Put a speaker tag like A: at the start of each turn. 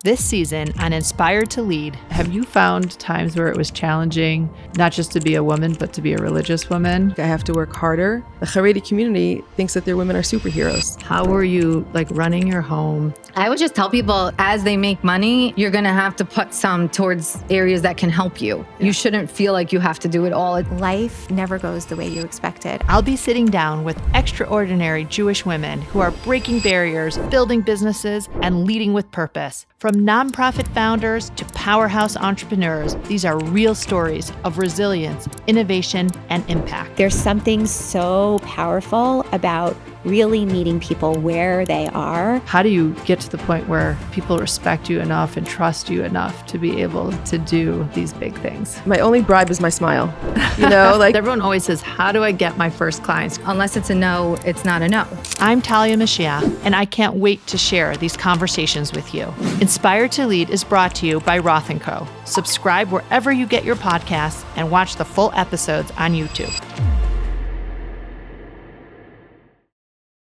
A: This season on Inspired to Lead.
B: Have you found times where it was challenging, not just to be a woman, but to be a religious woman?
C: I have to work harder. The Haredi community thinks that their women are superheroes.
B: How were you running your home?
D: I would just tell people as they make money, you're going to have to put some towards areas that can help you. You shouldn't feel like you have to do it all.
E: Life never goes the way you expected.
A: I'll be sitting down with extraordinary Jewish women who are breaking barriers, building businesses, and leading with purpose. From nonprofit founders to powerhouse entrepreneurs, these are real stories of resilience, innovation, and impact.
E: There's something so powerful about really meeting people where they are.
B: How do you get to the point where people respect you enough and trust you enough to be able to do these big things?
C: My only bribe is my smile.
A: Everyone always says, how do I get my first clients?
D: Unless it's a no, it's not a no.
A: I'm Talia Mashiach, and I can't wait to share these conversations with you. Inspired to Lead is brought to you by Roth & Co. Subscribe wherever you get your podcasts and watch the full episodes on YouTube.